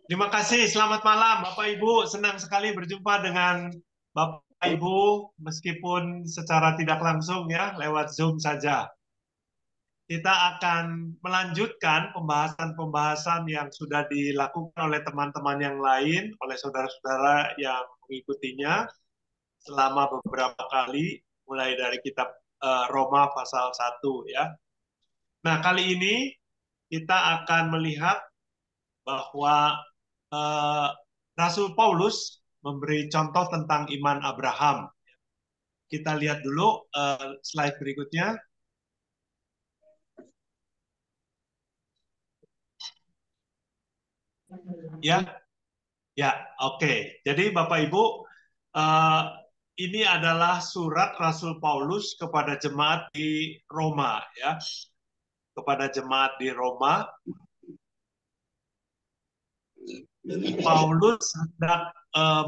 Terima kasih, selamat malam Bapak Ibu. Senang sekali berjumpa dengan Bapak Ibu meskipun secara tidak langsung ya, lewat Zoom saja. Kita akan melanjutkan pembahasan-pembahasan yang sudah dilakukan oleh teman-teman yang lain, oleh saudara-saudara yang mengikutinya selama beberapa kali, mulai dari kitab Roma pasal 1 ya. Nah, kali ini kita akan melihat bahwa eh, Rasul Paulus memberi contoh tentang iman Abraham. Kita lihat dulu slide berikutnya. Ya, ya, oke. Jadi Bapak Ibu, eh, ini adalah surat Rasul Paulus kepada jemaat di Roma, ya, kepada jemaat di Roma. Paulus hendak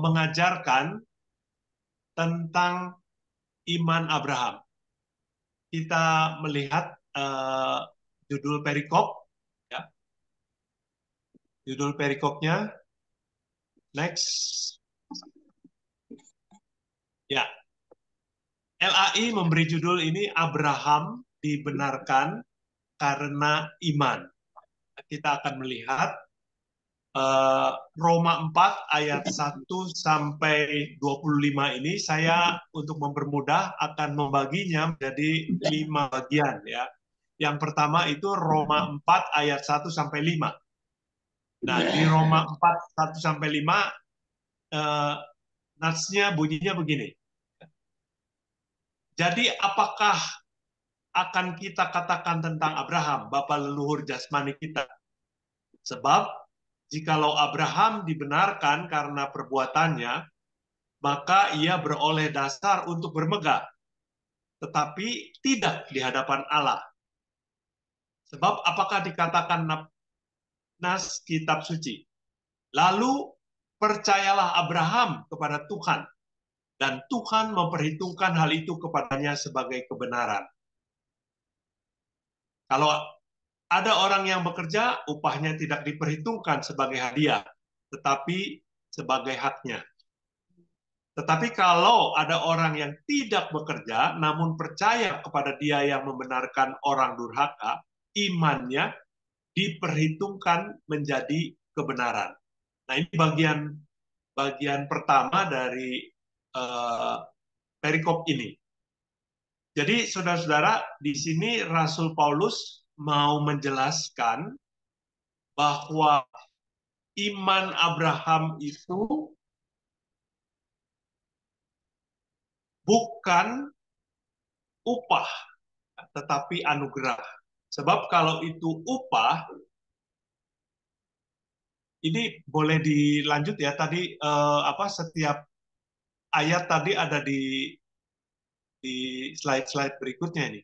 mengajarkan tentang iman Abraham. Kita melihat judul perikop, ya, judul perikopnya. Next. Ya, LAI memberi judul ini Abraham dibenarkan karena iman. Kita akan melihat Roma 4 ayat 1 sampai 25 ini saya untuk mempermudah akan membaginya menjadi 5 bagian ya. Yang pertama itu Roma 4 ayat 1 sampai 5. Nah, di Roma 4 1 sampai 5 eh, natsnya bunyinya begini. Jadi apakah akan kita katakan tentang Abraham, bapa leluhur jasmani kita? Sebab jikalau Abraham dibenarkan karena perbuatannya, maka ia beroleh dasar untuk bermegah, tetapi tidak di hadapan Allah. Sebab apakah dikatakan nas kitab suci? Lalu percayalah Abraham kepada Tuhan, dan Tuhan memperhitungkan hal itu kepadanya sebagai kebenaran. Kalau ada orang yang bekerja, upahnya tidak diperhitungkan sebagai hadiah, tetapi sebagai haknya. Tetapi kalau ada orang yang tidak bekerja, namun percaya kepada Dia yang membenarkan orang durhaka, imannya diperhitungkan menjadi kebenaran. Nah, ini bagian pertama dari uh, perikop ini. Jadi, saudara-saudara, di sini Rasul Paulus mau menjelaskan bahwa iman Abraham itu bukan upah, tetapi anugerah. Sebab kalau itu upah, ini boleh dilanjut ya. Tadi setiap ayat tadi ada di slide-slide berikutnya ini.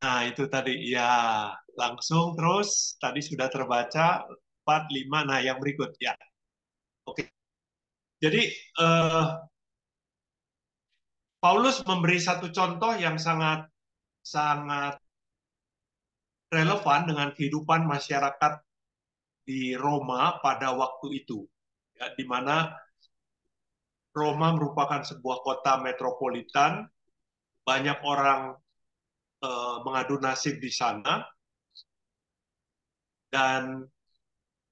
Nah, itu tadi ya langsung terus tadi sudah terbaca 4 5. Nah, yang berikut ya. Oke. Jadi Paulus memberi satu contoh yang sangat sangat relevan dengan kehidupan masyarakat di Roma pada waktu itu, ya, di mana Roma merupakan sebuah kota metropolitan, banyak orang mengadu nasib di sana, dan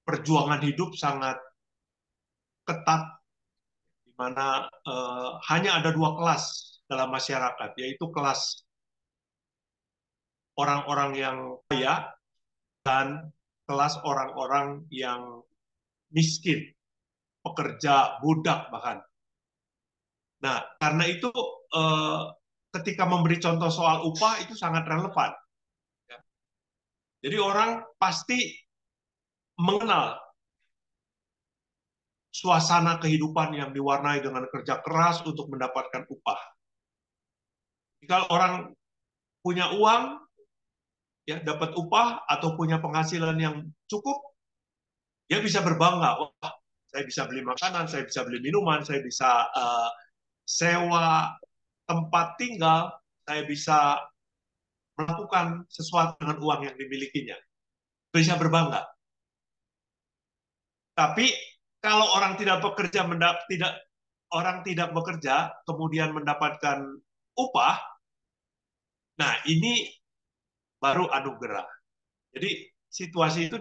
perjuangan hidup sangat ketat, di mana hanya ada dua kelas dalam masyarakat, yaitu kelas orang-orang yang kaya dan kelas orang-orang yang miskin, pekerja, budak bahkan. Nah, karena itu eh, ketika memberi contoh soal upah itu sangat relevan. Ya. Jadi orang pasti mengenal suasana kehidupan yang diwarnai dengan kerja keras untuk mendapatkan upah. Kalau orang punya uang, ya dapat upah atau punya penghasilan yang cukup, dia bisa berbangga. Wah, saya bisa beli makanan, saya bisa beli minuman, saya bisa sewa tempat tinggal, saya bisa melakukan sesuatu dengan uang yang dimilikinya. bisa berbangga. Tapi kalau orang tidak bekerja, orang tidak bekerja, kemudian mendapatkan upah, nah ini baru anugerah. Jadi situasi itu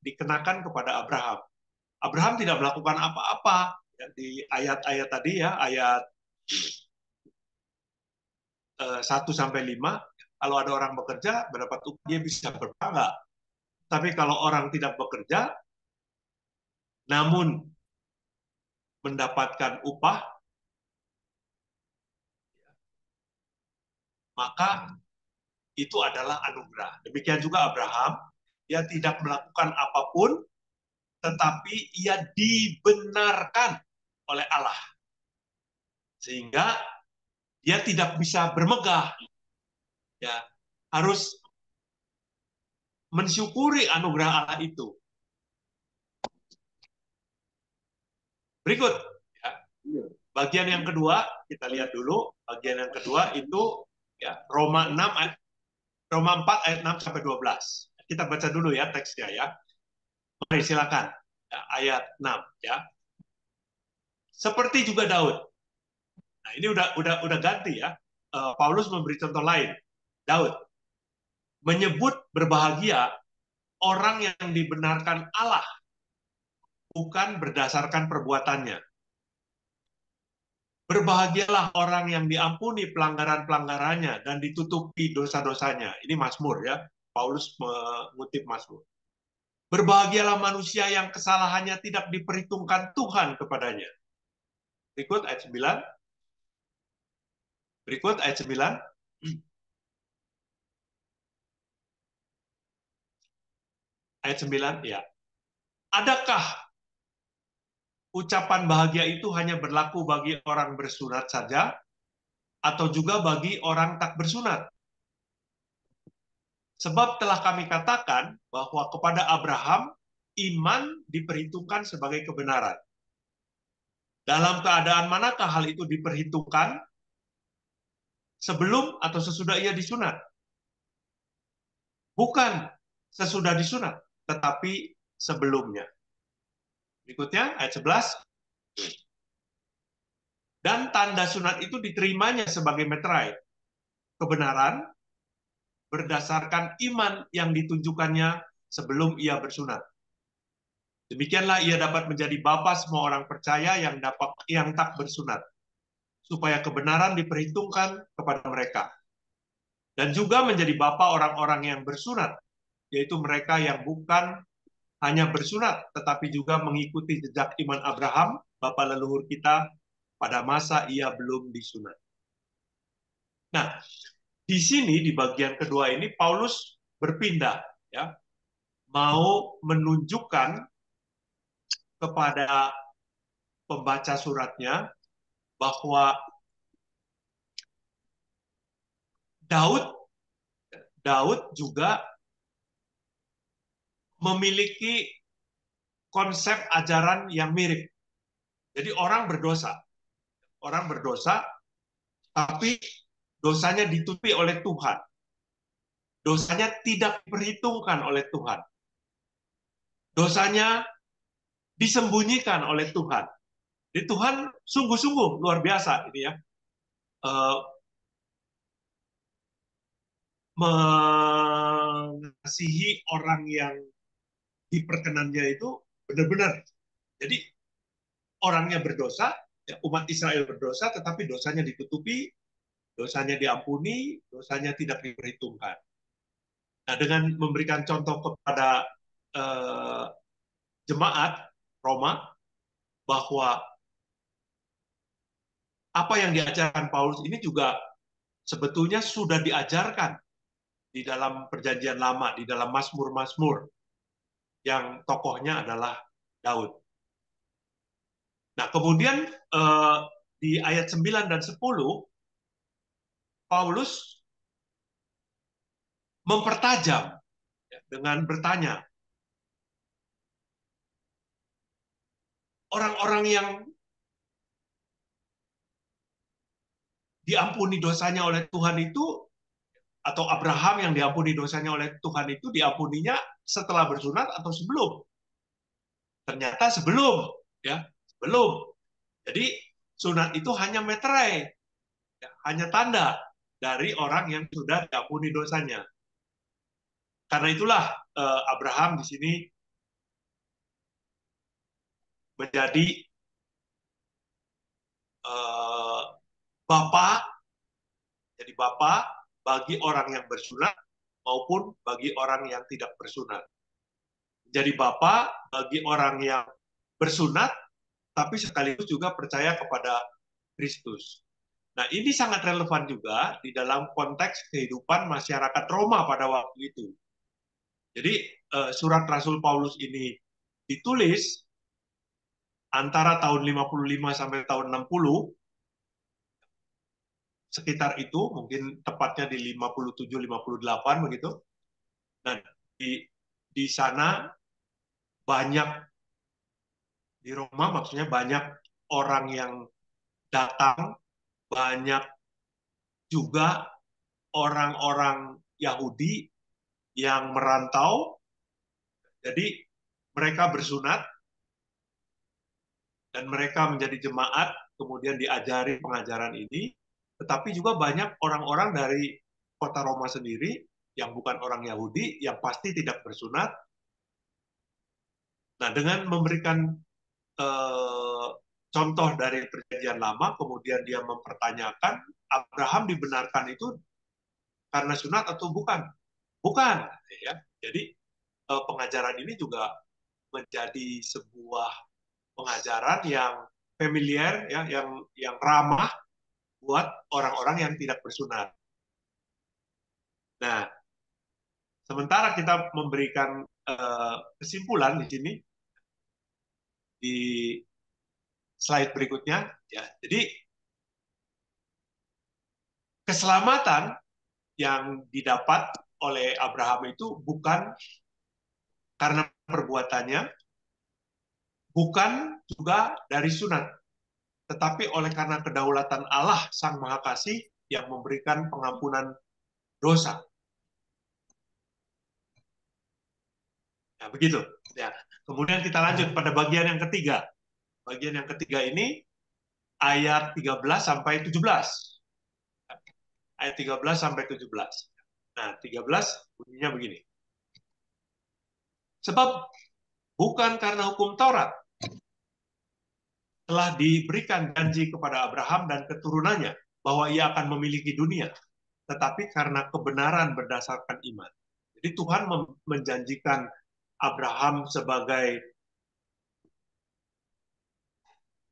dikenakan kepada Abraham. Abraham tidak melakukan apa-apa. Ya, di ayat-ayat tadi ya, ayat 1-5, kalau ada orang bekerja, mendapat upah, dia bisa berbangga. Tapi kalau orang tidak bekerja, namun mendapatkan upah, maka itu adalah anugerah. Demikian juga Abraham, dia tidak melakukan apapun, tetapi ia dibenarkan oleh Allah. Sehingga dia tidak bisa bermegah. Ya, harus mensyukuri anugerah Allah itu. Berikut, ya, bagian yang kedua, kita lihat dulu. Bagian yang kedua itu ya, Roma 6, Roma 4 ayat 6 sampai 12. Kita baca dulu ya teksnya ya. Mari silakan. Ya, ayat 6 ya. Seperti juga Daud. Nah, ini udah ganti ya. Paulus memberi contoh lain. Daud menyebut berbahagia orang yang dibenarkan Allah, bukan berdasarkan perbuatannya. Berbahagialah orang yang diampuni pelanggaran-pelanggarannya dan ditutupi dosa-dosanya. Ini Mazmur ya. Paulus mengutip Mazmur. Berbahagialah manusia yang kesalahannya tidak diperhitungkan Tuhan kepadanya. Berikut ayat 9. Berikut ayat 9. Ayat 9 ya. Adakah ucapan bahagia itu hanya berlaku bagi orang bersunat saja atau juga bagi orang tak bersunat? Sebab telah kami katakan bahwa kepada Abraham iman diperhitungkan sebagai kebenaran. Dalam keadaan manakah hal itu diperhitungkan? Sebelum atau sesudah ia disunat? Bukan sesudah disunat, tetapi sebelumnya. Berikutnya ayat 11. Dan tanda sunat itu diterimanya sebagai meterai kebenaran berdasarkan iman yang ditunjukkannya sebelum ia bersunat. Demikianlah ia dapat menjadi bapa semua orang percaya yang tak bersunat, supaya kebenaran diperhitungkan kepada mereka. Dan juga menjadi bapa orang-orang yang bersunat, yaitu mereka yang bukan hanya bersunat, tetapi juga mengikuti jejak iman Abraham, bapa leluhur kita, pada masa ia belum disunat. Nah, di sini di bagian kedua ini Paulus berpindah, ya, mau menunjukkan kepada pembaca suratnya bahwa Daud Daud juga memiliki konsep ajaran yang mirip. Jadi orang berdosa, tapi dosanya ditutupi oleh Tuhan. Dosanya tidak diperhitungkan oleh Tuhan. Dosanya disembunyikan oleh Tuhan. Jadi Tuhan sungguh-sungguh luar biasa ini ya. Mengasihi orang yang diperkenannya itu benar-benar. Jadi orangnya berdosa, ya, umat Israel berdosa, tetapi dosanya ditutupi, dosanya diampuni, dosanya tidak diperhitungkan. Nah, dengan memberikan contoh kepada eh, jemaat Roma bahwa apa yang diajarkan Paulus ini juga sebetulnya sudah diajarkan di dalam Perjanjian Lama, di dalam Mazmur-Mazmur yang tokohnya adalah Daud. Nah, kemudian di ayat 9 dan 10 Paulus mempertajam dengan bertanya, orang-orang yang diampuni dosanya oleh Tuhan itu, atau Abraham yang diampuni dosanya oleh Tuhan itu, diampuninya setelah bersunat atau sebelum? Ternyata sebelum, ya, sebelum. Jadi sunat itu hanya meterai, ya, hanya tanda dari orang yang sudah diampuni dosanya. Karena itulah Abraham di sini menjadi uh, bapak, jadi bapak bagi orang yang bersunat maupun bagi orang yang tidak bersunat. Jadi bapak bagi orang yang bersunat tapi sekaligus juga percaya kepada Kristus. Nah, ini sangat relevan juga di dalam konteks kehidupan masyarakat Roma pada waktu itu. Jadi surat Rasul Paulus ini ditulis antara tahun 55 sampai tahun 60, sekitar itu, mungkin tepatnya di 57-58 begitu. Nah, di sana banyak, di Roma maksudnya banyak orang yang datang, banyak juga orang-orang Yahudi yang merantau. Jadi mereka bersunat dan mereka menjadi jemaat, kemudian diajari pengajaran ini. Tetapi juga banyak orang-orang dari kota Roma sendiri yang bukan orang Yahudi, yang pasti tidak bersunat. Nah, dengan memberikan contoh dari perjanjian lama, kemudian dia mempertanyakan, Abraham dibenarkan itu karena sunat atau bukan? Bukan, ya. Jadi pengajaran ini juga menjadi sebuah pengajaran yang familiar, ya, yang ramah buat orang-orang yang tidak bersunat. Nah, sementara kita memberikan kesimpulan di sini di slide berikutnya, ya. Jadi keselamatan yang didapat oleh Abraham itu bukan karena perbuatannya, bukan juga dari sunat, tetapi oleh karena kedaulatan Allah Sang Maha Kasih yang memberikan pengampunan dosa. Ya, begitu. Ya. Kemudian kita lanjut pada bagian yang ketiga. Bagian yang ketiga ini ayat 13 sampai 17. Ayat 13 sampai 17. Nah, 13 bunyinya begini. Sebab bukan karena hukum Taurat telah diberikan janji kepada Abraham dan keturunannya bahwa ia akan memiliki dunia, tetapi karena kebenaran berdasarkan iman. Jadi Tuhan menjanjikan Abraham sebagai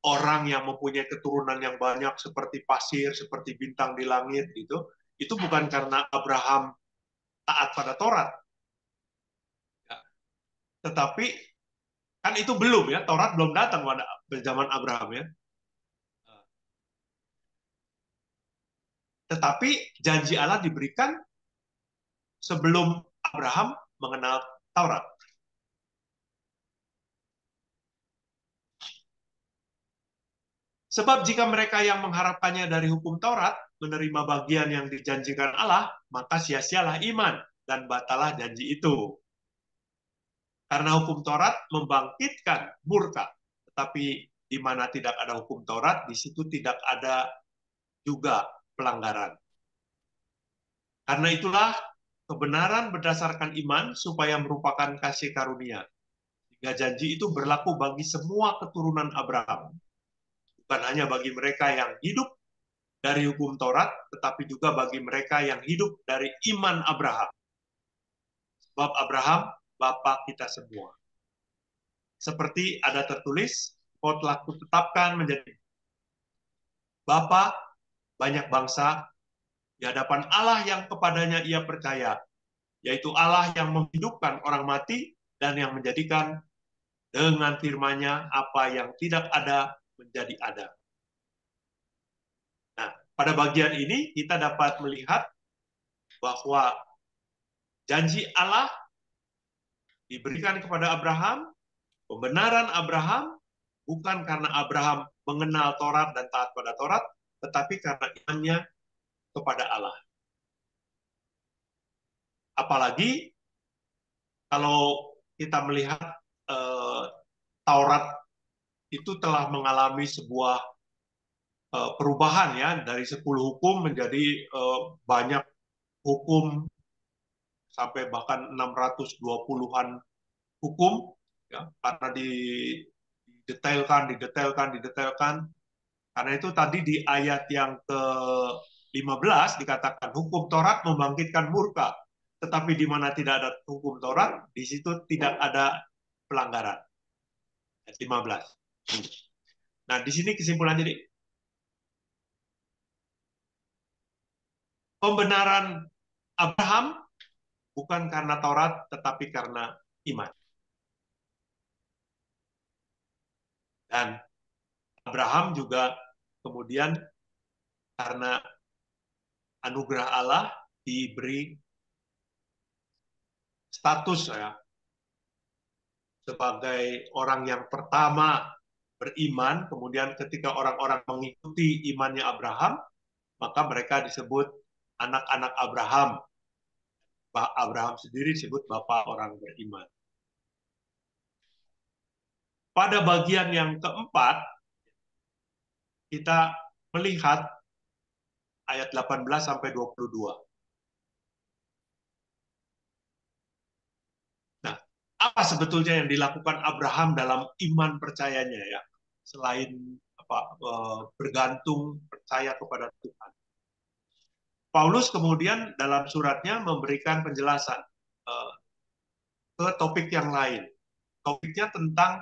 orang yang mempunyai keturunan yang banyak seperti pasir, seperti bintang di langit itu bukan karena Abraham taat pada Taurat. Ya. Tetapi kan itu belum, ya, Taurat belum datang pada zaman Abraham, ya. Tetapi janji Allah diberikan sebelum Abraham mengenal Taurat. Sebab jika mereka yang mengharapkannya dari hukum Taurat menerima bagian yang dijanjikan Allah, maka sia-sialah iman dan batalah janji itu. Karena hukum Taurat membangkitkan murka, tetapi di mana tidak ada hukum Taurat, di situ tidak ada juga pelanggaran. Karena itulah kebenaran berdasarkan iman supaya merupakan kasih karunia. Sehingga janji itu berlaku bagi semua keturunan Abraham. Bukan hanya bagi mereka yang hidup dari hukum Taurat, tetapi juga bagi mereka yang hidup dari iman Abraham. Sebab Abraham, Bapa kita semua. Seperti ada tertulis, kau telah kutetapkan menjadi Bapa banyak bangsa di hadapan Allah yang kepadanya ia percaya, yaitu Allah yang menghidupkan orang mati dan yang menjadikan dengan firman-Nya apa yang tidak ada menjadi ada. Nah, pada bagian ini kita dapat melihat bahwa janji Allah diberikan kepada Abraham, pembenaran Abraham bukan karena Abraham mengenal Taurat dan taat pada Taurat, tetapi karena imannya kepada Allah. Apalagi kalau kita melihat eh, Taurat itu telah mengalami sebuah perubahan ya dari 10 hukum menjadi banyak hukum sampai bahkan 620-an hukum ya karena didetailkan. Karena itu tadi di ayat yang ke-15 dikatakan hukum Taurat membangkitkan murka, tetapi di mana tidak ada hukum Taurat, di situ tidak ada pelanggaran. Ayat 15. Nah, di sini kesimpulan jadi pembenaran Abraham bukan karena Taurat tetapi karena iman. Dan Abraham juga kemudian karena anugerah Allah diberi status ya sebagai orang yang pertama beriman, kemudian ketika orang-orang mengikuti imannya Abraham, maka mereka disebut anak-anak Abraham. Abraham sendiri disebut bapak orang beriman. Pada bagian yang keempat, kita melihat ayat 18 sampai 22. Nah, apa sebetulnya yang dilakukan Abraham dalam iman percayanya ya? Selain bergantung percaya kepada Tuhan. Paulus kemudian dalam suratnya memberikan penjelasan ke topik yang lain. Topiknya tentang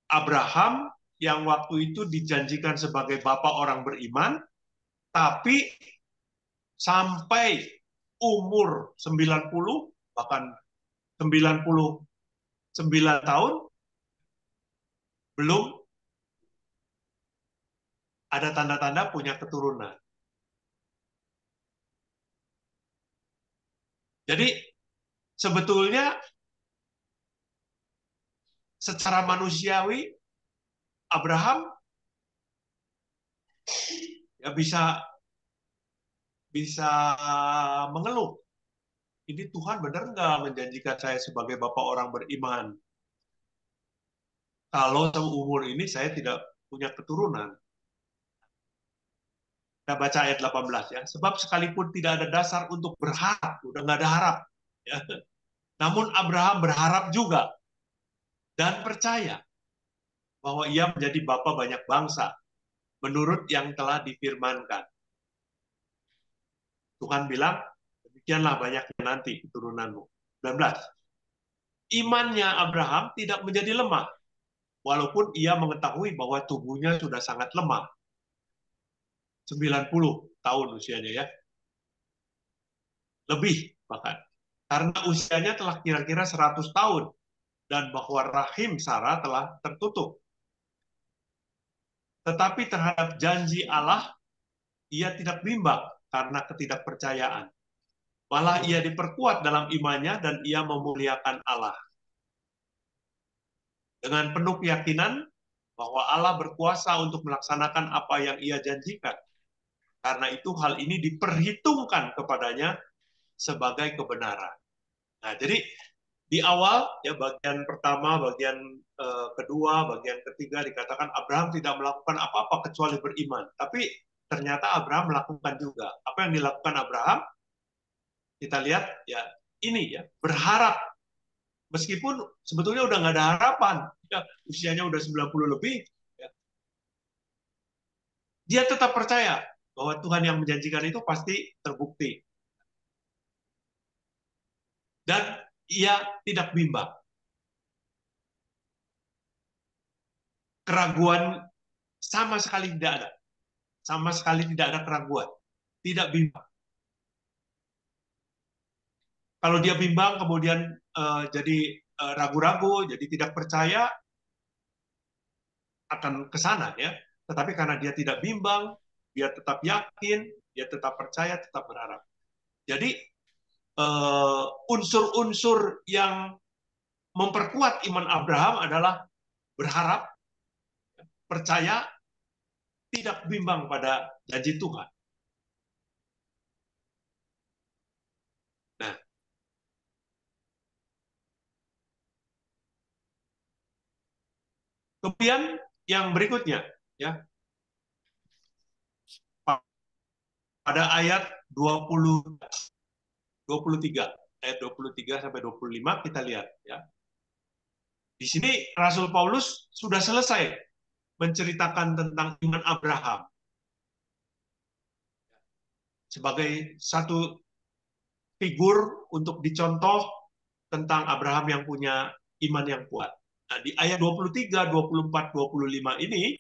Abraham yang waktu itu dijanjikan sebagai bapak orang beriman, tapi sampai umur 90, bahkan 99 tahun, belum ada tanda-tanda punya keturunan. Jadi sebetulnya secara manusiawi Abraham ya bisa mengeluh. Ini Tuhan benar nggak menjanjikan saya sebagai bapak orang beriman? Kalau seumur ini saya tidak punya keturunan. Kita baca ayat 18 ya. Sebab sekalipun tidak ada dasar untuk berharap, udah nggak ada harap. Ya. Namun Abraham berharap juga dan percaya bahwa ia menjadi bapa banyak bangsa menurut yang telah difirmankan. Tuhan bilang, demikianlah banyaknya nanti keturunanmu. 19. Imannya Abraham tidak menjadi lemah, walaupun ia mengetahui bahwa tubuhnya sudah sangat lemah. 90 tahun usianya ya. Lebih bahkan. Karena usianya telah kira-kira 100 tahun dan bahwa rahim Sarah telah tertutup. Tetapi terhadap janji Allah, ia tidak bimbang karena ketidakpercayaan. Malah ia diperkuat dalam imannya dan ia memuliakan Allah. Dengan penuh keyakinan bahwa Allah berkuasa untuk melaksanakan apa yang ia janjikan. Karena itu hal ini diperhitungkan kepadanya sebagai kebenaran. Nah, jadi di awal ya bagian pertama, bagian kedua, bagian ketiga dikatakan Abraham tidak melakukan apa-apa kecuali beriman. Tapi ternyata Abraham melakukan juga. Apa yang dilakukan Abraham? Kita lihat ya ini ya berharap meskipun sebetulnya udah nggak ada harapan. Ya, usianya udah 90 lebih, ya, dia tetap percaya bahwa Tuhan yang menjanjikan itu pasti terbukti. Dan ia tidak bimbang. Keraguan sama sekali tidak ada. Sama sekali tidak ada keraguan. Tidak bimbang. Kalau dia bimbang kemudian jadi ragu-ragu, jadi tidak percaya akan ke sana ya. Tetapi karena dia tidak bimbang, dia tetap yakin, dia tetap percaya, tetap berharap. Jadi unsur-unsur yang memperkuat iman Abraham adalah berharap, percaya, tidak bimbang pada janji Tuhan. Nah, Kemudian yang berikutnya, ya, pada ayat 23, ayat 23 sampai 25 kita lihat, ya. Di sini Rasul Paulus sudah selesai menceritakan tentang iman Abraham sebagai satu figur untuk dicontoh tentang Abraham yang punya iman yang kuat. Nah, di ayat 23, 24, 25 ini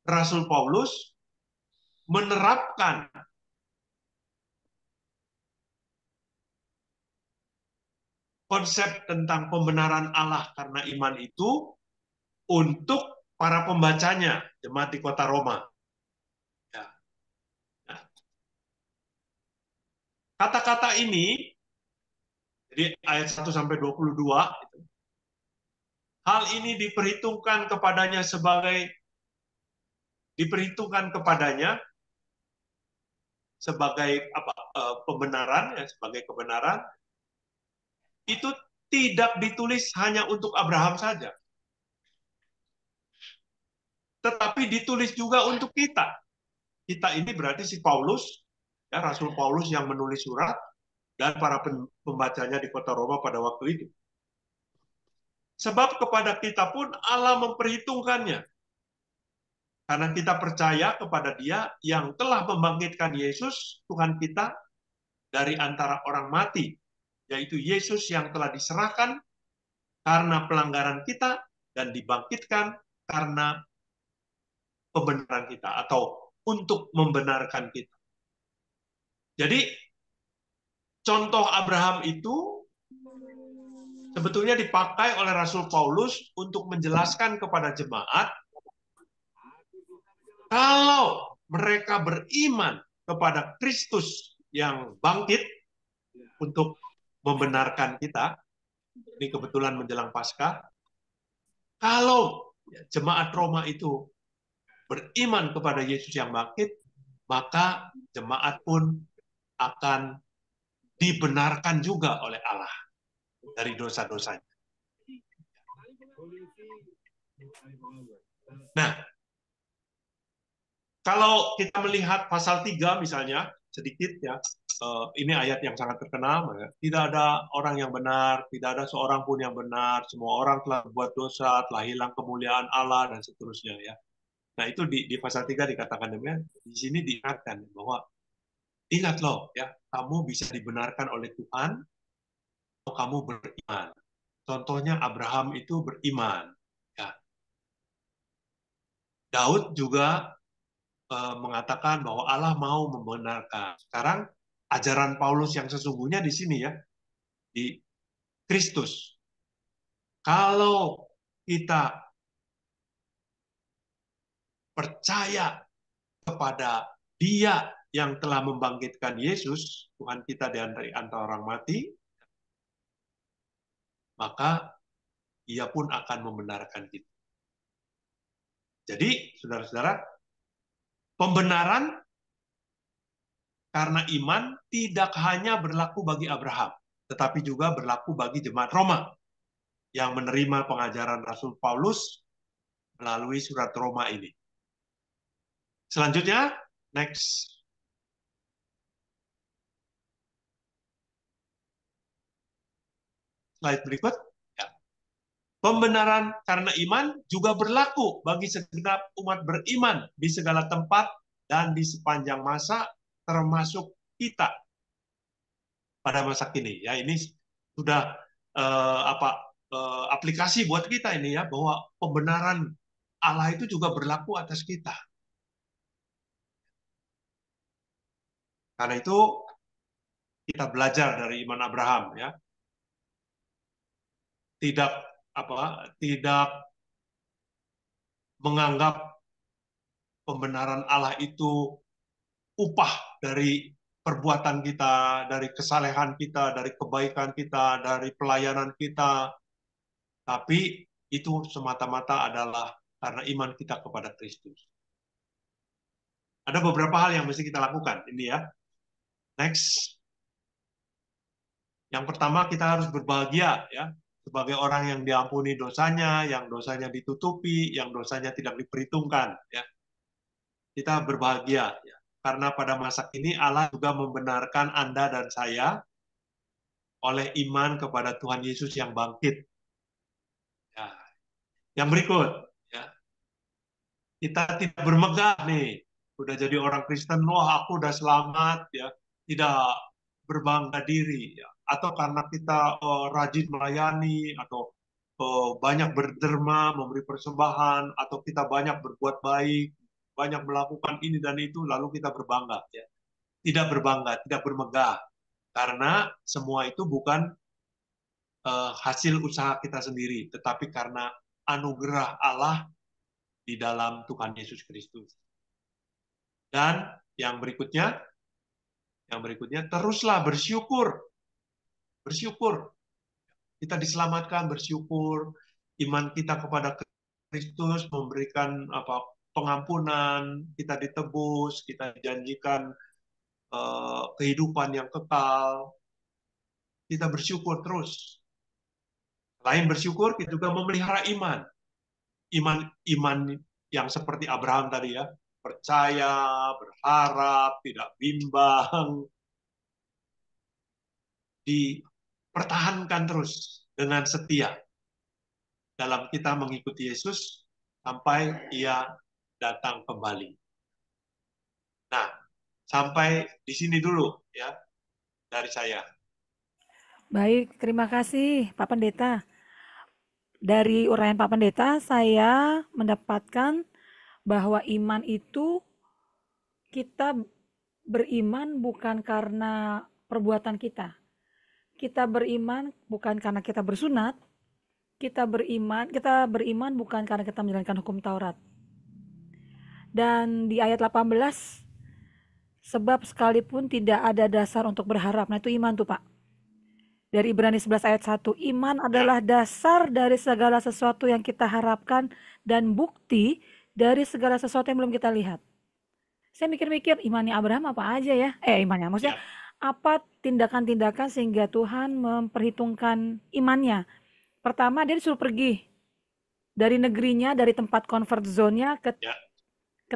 Rasul Paulus menerapkan konsep tentang pembenaran Allah karena iman itu untuk para pembacanya, jemaat di kota Roma. Ya. Nah, kata-kata ini, jadi ayat 1 sampai 22, hal ini diperhitungkan kepadanya sebagai apa, pembenaran, ya, sebagai kebenaran, itu tidak ditulis hanya untuk Abraham saja, tetapi ditulis juga untuk kita. Kita ini berarti si Paulus, ya, Rasul Paulus yang menulis surat, dan para pembacanya di kota Roma pada waktu itu. Sebab kepada kita pun Allah memperhitungkannya, karena kita percaya kepada Dia yang telah membangkitkan Yesus, Tuhan kita, dari antara orang mati, yaitu Yesus yang telah diserahkan karena pelanggaran kita dan dibangkitkan karena pembenaran kita atau untuk membenarkan kita. Jadi contoh Abraham itu sebetulnya dipakai oleh Rasul Paulus untuk menjelaskan kepada jemaat kalau mereka beriman kepada Kristus yang bangkit untuk membenarkan kita, ini kebetulan menjelang Paskah, kalau jemaat Roma itu beriman kepada Yesus yang bangkit, maka jemaat pun akan dibenarkan juga oleh Allah dari dosa-dosanya. Nah, kalau kita melihat pasal 3 misalnya, sedikit ya, ini ayat yang sangat terkenal, tidak ada orang yang benar, tidak ada seorang pun yang benar, semua orang telah berbuat dosa, telah hilang kemuliaan Allah, dan seterusnya, ya. Nah, itu di pasal 3 dikatakan demikian. Di sini diingatkan bahwa ingat loh, ya, kamu bisa dibenarkan oleh Tuhan kalau kamu beriman. Contohnya Abraham itu beriman. Ya. Daud juga mengatakan bahwa Allah mau membenarkan. Sekarang ajaran Paulus yang sesungguhnya di sini, ya, di Kristus. Kalau kita percaya kepada Dia yang telah membangkitkan Yesus, Tuhan kita dari antara orang mati, maka Ia pun akan membenarkan kita. Jadi, saudara-saudara, pembenaran karena iman tidak hanya berlaku bagi Abraham, tetapi juga berlaku bagi jemaat Roma yang menerima pengajaran Rasul Paulus melalui surat Roma ini. Selanjutnya, next. Slide berikut. Ya. Pembenaran karena iman juga berlaku bagi segenap umat beriman di segala tempat dan di sepanjang masa, termasuk kita pada masa kini. Ya, ini sudah aplikasi buat kita ini, ya, bahwa pembenaran Allah itu juga berlaku atas kita. Karena itu kita belajar dari iman Abraham, ya. Tidak menganggap pembenaran Allah itu upah dari perbuatan kita, dari kesalehan kita, dari kebaikan kita, dari pelayanan kita, tapi itu semata-mata adalah karena iman kita kepada Kristus. Ada beberapa hal yang mesti kita lakukan. Ini, ya. Next. Yang pertama, kita harus berbahagia, ya. sebagai orang yang diampuni dosanya, yang dosanya ditutupi, yang dosanya tidak diperhitungkan. Ya. Kita berbahagia. Ya. Karena pada masa ini Allah juga membenarkan Anda dan saya oleh iman kepada Tuhan Yesus yang bangkit. Ya. Yang berikut, ya. Kita tidak bermegah nih, udah jadi orang Kristen, wah aku udah selamat, ya. Tidak berbangga diri, ya. Atau karena kita rajin melayani, atau banyak berderma, memberi persembahan, atau kita banyak berbuat baik, banyak melakukan ini dan itu, lalu kita berbangga. Ya. Tidak berbangga, tidak bermegah. Karena semua itu bukan hasil usaha kita sendiri, tetapi karena anugerah Allah di dalam Tuhan Yesus Kristus. Dan yang berikutnya teruslah bersyukur. Bersyukur. Kita diselamatkan, bersyukur. Iman kita kepada Kristus memberikan pengampunan, kita ditebus, kita dijanjikan kehidupan yang kekal. Kita bersyukur terus. Selain bersyukur, kita juga memelihara iman. Iman yang seperti Abraham tadi ya, percaya, berharap, tidak bimbang, dipertahankan terus dengan setia dalam kita mengikuti Yesus sampai Ia datang kembali. Nah, sampai di sini dulu ya dari saya. Baik, terima kasih Pak Pendeta. Dari uraian Pak Pendeta, saya mendapatkan bahwa iman itu kita beriman bukan karena perbuatan kita. Kita beriman bukan karena kita bersunat. Kita beriman bukan karena kita menjalankan hukum Taurat. Dan di ayat 18, sebab sekalipun tidak ada dasar untuk berharap. Nah itu iman tuh Pak. Dari Ibrani 11 ayat 1, iman adalah dasar dari segala sesuatu yang kita harapkan dan bukti dari segala sesuatu yang belum kita lihat. Saya mikir-mikir imannya Abraham apa aja ya? Imannya maksudnya apa tindakan-tindakan sehingga Tuhan memperhitungkan imannya. Pertama dia disuruh pergi dari negerinya, dari tempat comfort zone-nya ke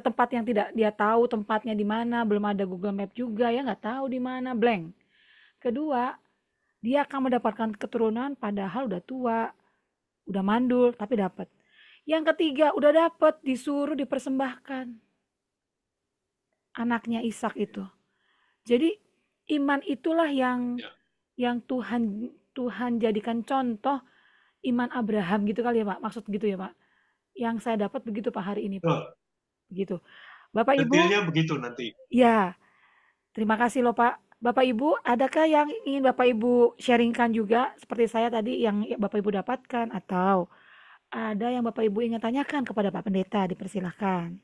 tempat yang tidak dia tahu tempatnya di mana, belum ada Google Map juga ya, nggak tahu di mana, blank. Kedua, dia akan mendapatkan keturunan padahal udah tua, udah mandul, tapi dapat. Yang ketiga, udah dapat, disuruh dipersembahkan anaknya Ishak itu. Jadi iman itulah yang Tuhan jadikan contoh iman Abraham gitu kali ya Pak, maksud gitu ya Pak. Yang saya dapat begitu Pak hari ini Pak. Begitu. Bapak Ibu. Detailnya begitu nanti. Ya, terima kasih loh Pak. Bapak Ibu, adakah yang ingin Bapak Ibu sharingkan juga seperti saya tadi yang Bapak Ibu dapatkan atau ada yang Bapak Ibu ingin tanyakan kepada Pak Pendeta, dipersilahkan.